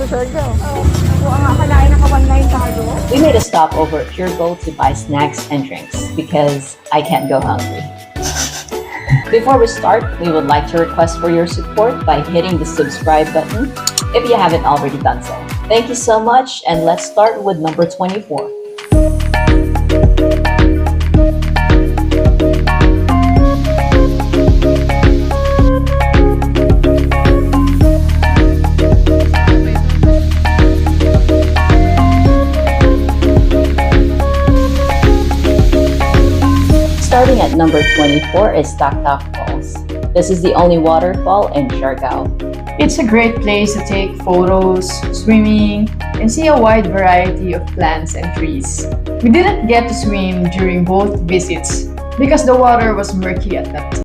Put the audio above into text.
sa Siargao. Oo, ang akalain na ka-online tayo. We made a stop over at Pure Gold to buy snacks and drinks because I can't go hungry. Before we start, we would like to request for your support by hitting the subscribe button if you haven't already done so. Thank you so much, and let's start with number 24. Starting at number 24 is TAKTAK Falls. This is the only waterfall in Siargao. It's a great place to take photos, swimming, and see a wide variety of plants and trees. We didn't get to swim during both visits because the water was murky at that time.